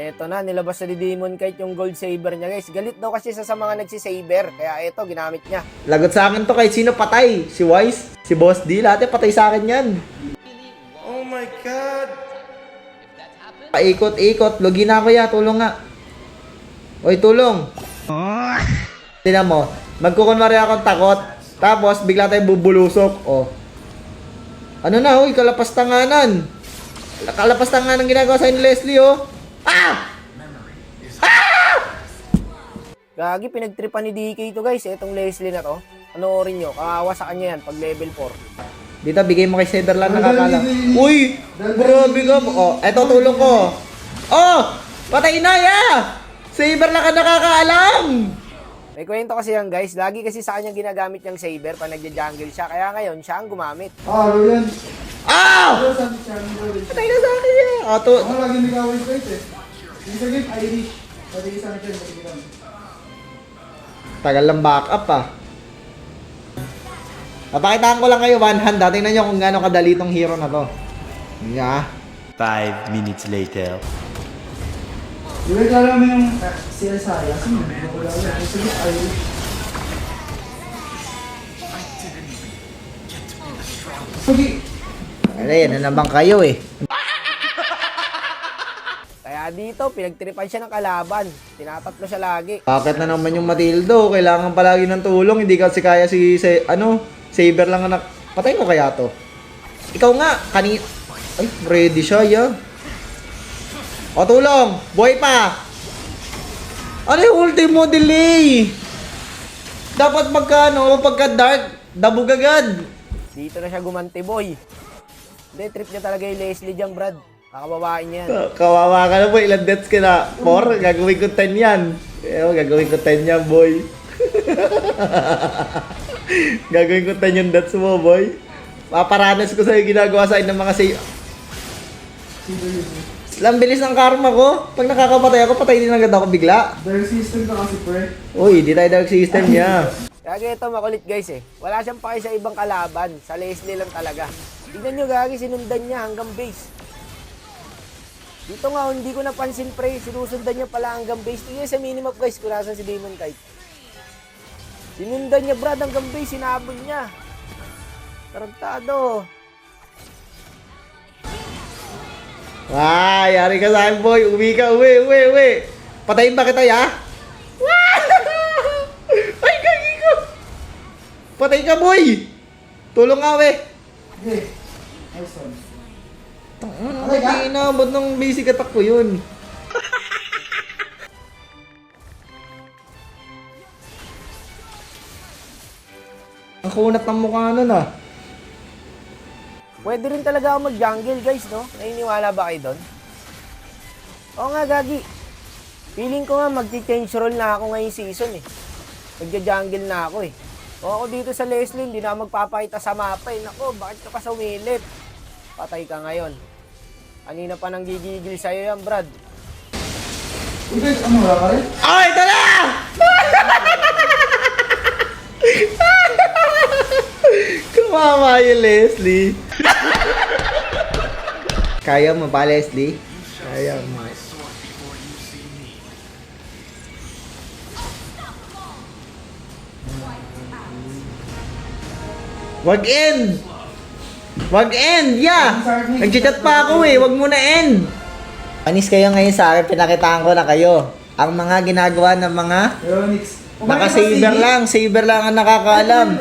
Eto na, nilabas na ni Demon Kite yung gold saber niya guys. Galit daw kasi sa mga nagsisaber. Kaya eto, ginamit niya. Lagot sa akin to kahit sino patay. Si Wise, si Boss D, lahat patay sa akin yan. Oh my God! Paikot-ikot. Logi na ako ya. Tulong nga. Oy, tulong. Tingnan mo. Magkukunwari akong takot. Tapos, bigla tayong bubulusok. Oh. Ano na, hoy? Kalapastanganan. Kalapastanganan ginagawa sa ni Leslie, oh. Ah! Gagi, pinagtripan ni DK to guys. Etong Leslie na to. Panoorin nyo, kawawa sa kanya yan pag level 4. Dito, bigay mo kay Cederland nakakala. Uy! Grabe ka. Oh, eto tulong ko. Oh! Patay na, ya! Saber lang ka nakakaalam! May kwento kasi yan guys. Lagi kasi sa kanya ginagamit yung saber pag nagja-jungle siya. Kaya ngayon, siya ang gumamit. Ah, ano yan? Ah! Ano sabi siya? Patay na sa akin yan. Oh, to. Ako lagi may gawin ko eh. Yung sa game, Irish. Pwede isa na siya, pwede lang. Tagal lang backup ah. Papakitaan ko lang kayo one hand. Tingnan nyo kung gaano kadali tong hero na to. Nga. 5 minutes later. Di ba kala mo yung CSI? Kasi hindi ko lang yan. Yung sa game, Irish. Sige. Ano yan, na naman kayo eh. Kaya dito, pinagtripan siya ng kalaban. Tinatatlo siya lagi. Bakit na naman yung Matildo? Kailangan palagi ng tulong. Hindi kasi kaya Saber lang anak. Patay mo kaya to? Ikaw nga, Ay, ready siya, ya. O, tulong! Buhay pa! Ano yung ultimo delay? Dapat pagka dark, dabog agad. Dito na siya gumanti boy. Hindi, trip niya talaga yung Leslie dyan, Brad. Kakababain niya yan. Kawawa ka na po, ilang deaths ka na? 4? Gagawin ko 10 yan. Gagawin ko 10 yan, boy. Gagawin ko 10 yung deaths mo, boy. Paparanas ko sa'yo ginagawa sa'yo ng mga Lang bilis ng karma ko. Pag nakakapatay ako, patay din agad ako bigla. Dark system ka kasi, pre. Uy, di tayo dark system niya. Kaya ito makulit guys eh. Wala siyang paki sa ibang kalaban. Sa Leslie lang talaga. Tignan nyo gagi, sinundan niya hanggang base. Dito nga, hindi ko napansin pre. Sinusundan niya pala hanggang base. Tingnan sa minimap guys kung nasan si Demon Kite. Sinundan niya Brad hanggang base. Sinabon niya. Tarantado. Yari ka sa akin, boy. Uwi ka, uwi. Patayin ba kita, ya? Ay, gagi ko. Patay ka, boy. Tulong nga, we. Okay. Nice one. Ay, inaabot ng basic attack ko yun. Ang kunat ng mukha nun ah. Pwede rin talaga ako mag-jungle guys, no? Naniniwala ba kayo doon? Oo nga, Gagi. Feeling ko nga mag-change role na ako ngayong season eh. Magja-jungle na ako eh. O ako dito sa Leslie, hindi na ako magpapakita sa mapa eh. Nako, bakit ka pa sumilip? Patay ka ngayon. Kanina pa nang gigigil sa'yo yan, Brad. Uy, guys, ano wala ka rin? Oh, ito na! Kumama yung Leslie. Kaya mo ba, Leslie? Kaya mo. Wag end! Wag end! Yeah! Nag-chat pa ako eh. Wag mo na end! Panis kayo ngayon sa akin. Pinakitaan ko na kayo. Ang mga ginagawa ng mga Pero, Nix. naka-saber lang. Saber lang ang nakakaalam.